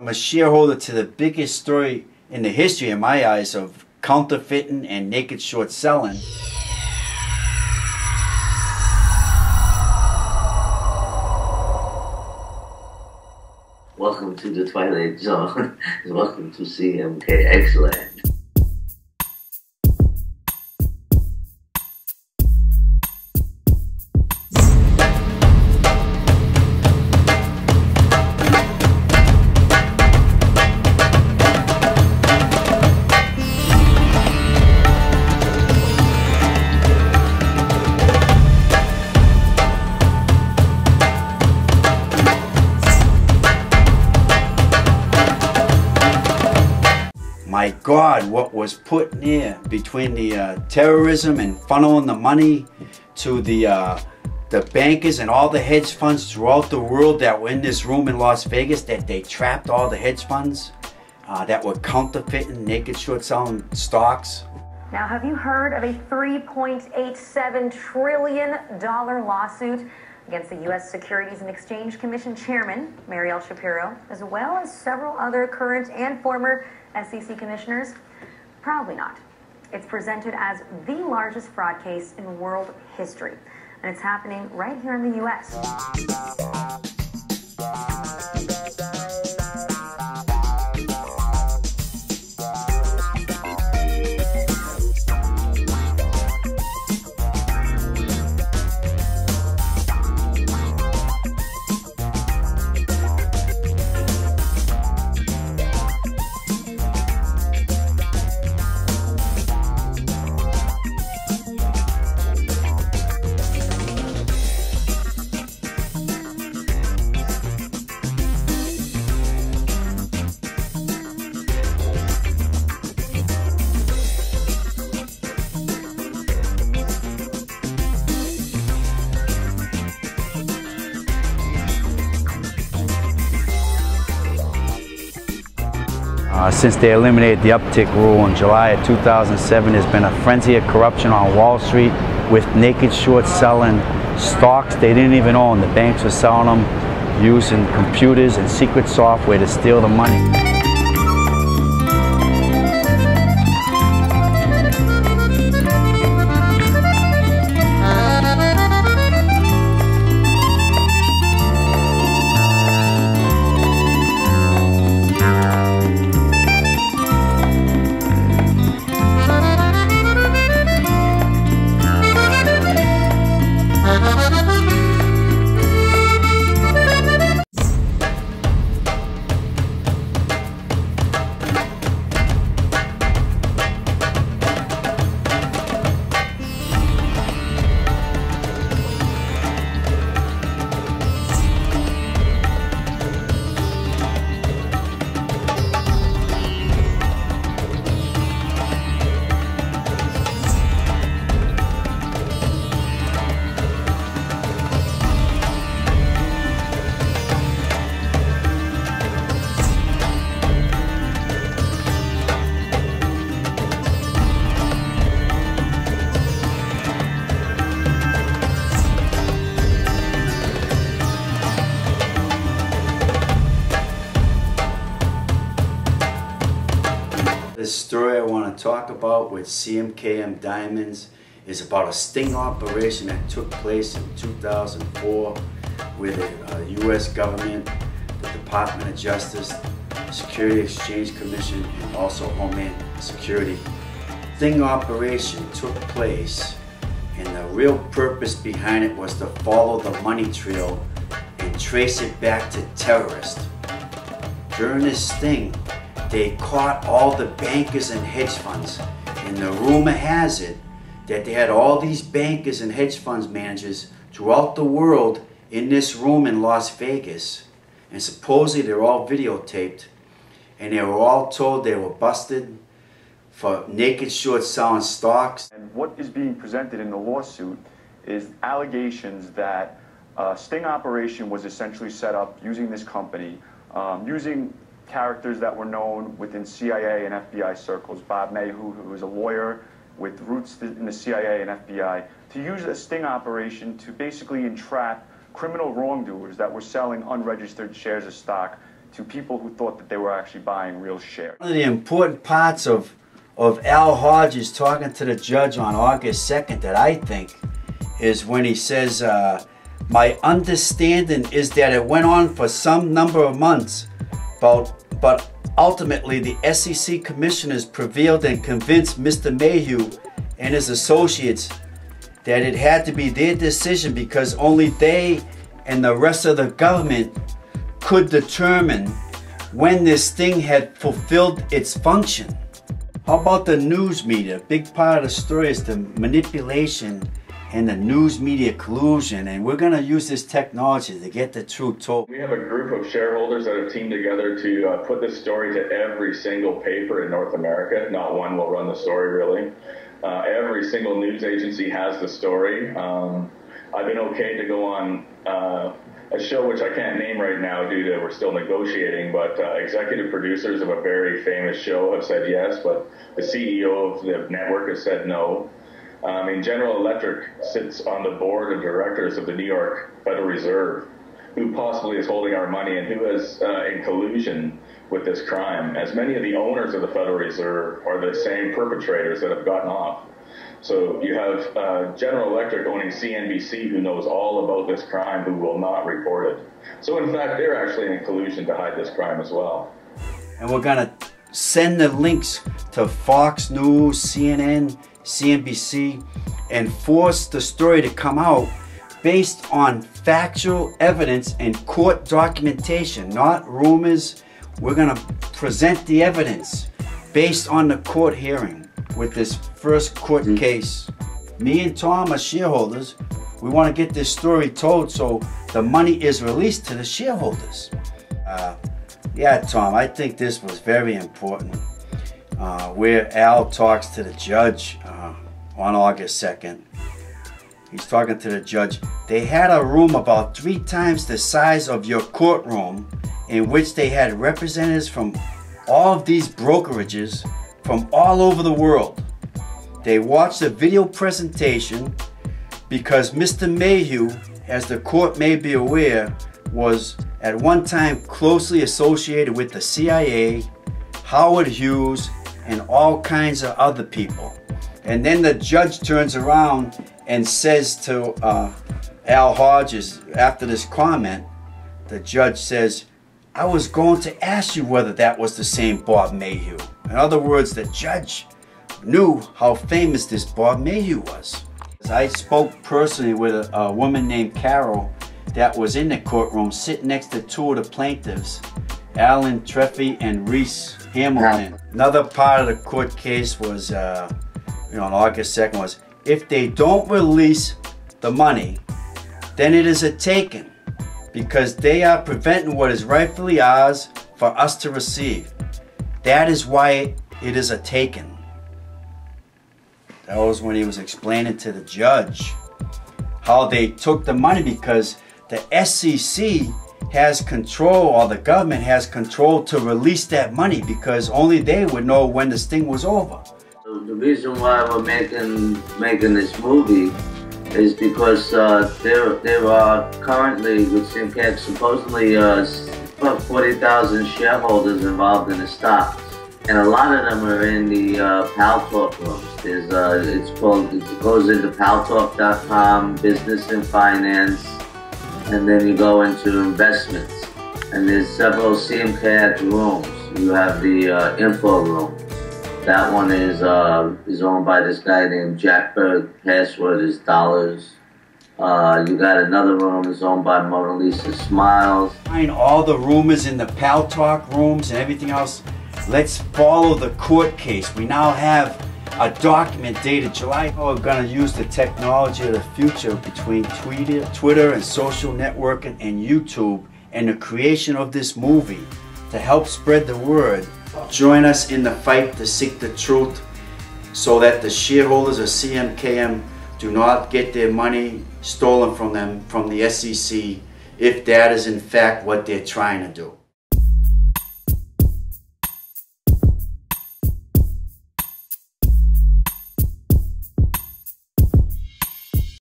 I'm a shareholder to the biggest story in the history, in my eyes, of counterfeiting and naked short selling. Welcome to the Twilight Zone. Welcome to CMK. Excellent. My God, what was put there between the terrorism and funneling the money to the bankers and all the hedge funds throughout the world that were in this room in Las Vegas, that they trapped all the hedge funds that were counterfeiting, naked short selling stocks. Now, have you heard of a $3.87 trillion lawsuit against the U.S. Securities and Exchange Commission Chairman, Mariel Shapiro, as well as several other current and former SEC commissioners? Probably not. It's presented as the largest fraud case in world history, and it's happening right here in the U.S. Since they eliminated the uptick rule in July of 2007, there's been a frenzy of corruption on Wall Street with naked short selling stocks they didn't even own. The banks were selling them using computers and secret software to steal the money. The story I want to talk about with Cmkm Diamonds is about a sting operation that took place in 2004 with the U.S. government, the Department of Justice, Security Exchange Commission, and also Homeland Security. The sting operation took place, and the real purpose behind it was to follow the money trail and trace it back to terrorists. During this sting, they caught all the bankers and hedge funds, and the rumor has it that they had all these bankers and hedge funds managers throughout the world in this room in Las Vegas, and supposedly they're all videotaped, and they were all told they were busted for naked short selling stocks. And what is being presented in the lawsuit is allegations that a sting operation was essentially set up using this company, using characters that were known within CIA and FBI circles. Bob Mayhew, who was a lawyer with roots in the CIA and FBI, to use a sting operation to basically entrap criminal wrongdoers that were selling unregistered shares of stock to people who thought that they were actually buying real shares. One of the important parts of Al Hodges talking to the judge on August 2nd that I think is when he says, my understanding is that it went on for some number of months, but ultimately the SEC commissioners prevailed and convinced Mr. Mayhew and his associates that it had to be their decision because only they and the rest of the government could determine when this thing had fulfilled its function. How about the news media? A big part of the story is the manipulation and the news media collusion, and we're going to use this technology to get the truth told. We have a group of shareholders that have teamed together to put this story to every single paper in North America. Not one will run the story, really. Every single news agency has the story. I've been okay to go on a show which I can't name right now due to we're still negotiating, but executive producers of a very famous show have said yes, but the CEO of the network has said no. General Electric sits on the board of directors of the New York Federal Reserve, who possibly is holding our money and who is in collusion with this crime, as many of the owners of the Federal Reserve are the same perpetrators that have gotten off. So you have General Electric owning CNBC, who knows all about this crime, who will not report it. So in fact, they're actually in collusion to hide this crime as well. And we're going to send the links to Fox News, CNN, CNBC, and force the story to come out based on factual evidence and court documentation, not rumors. We're going to present the evidence based on the court hearing with this first court case. Me and Tom are shareholders. We want to get this story told so the money is released to the shareholders. Yeah, Tom, I think this was very important. Where Al talks to the judge on August 2nd. He's talking to the judge. They had a room about 3 times the size of your courtroom in which they had representatives from all of these brokerages from all over the world. They watched a video presentation because Mr. Mayhew, as the court may be aware, was at one time closely associated with the CIA, Howard Hughes, and all kinds of other people. And then the judge turns around and says to Al Hodges, after this comment, the judge says, I was going to ask you whether that was the same Bob Mayhew. In other words, the judge knew how famous this Bob Mayhew was. I spoke personally with a woman named Carol that was in the courtroom sitting next to 2 of the plaintiffs, Alan Treffy and Reese Hamilton. Another part of the court case was, on August 2nd was, if they don't release the money, then it is a taken because they are preventing what is rightfully ours for us to receive. That is why it is a taken. That was when he was explaining to the judge how they took the money because the SEC has control, or the government has control to release that money because only they would know when this thing was over. The reason why we're making this movie is because there are currently with Cmkm supposedly about 40,000 shareholders involved in the stocks, and a lot of them are in the Pal Talk rooms. There's it goes into paltalk.com, business and finance, and then you go into investments. And there's several Cmkm rooms. You have the info room. That one is owned by this guy named Jack Berg. Password is dollars. You got another room that's owned by Mona Lisa Smiles. Find all the rumors in the Pal Talk rooms and everything else. Let's follow the court case. We now have a document dated July. We're going to use the technology of the future between Twitter and social networking and YouTube and the creation of this movie to help spread the word. Join us in the fight to seek the truth so that the shareholders of Cmkm do not get their money stolen from them from the SEC if that is in fact what they're trying to do.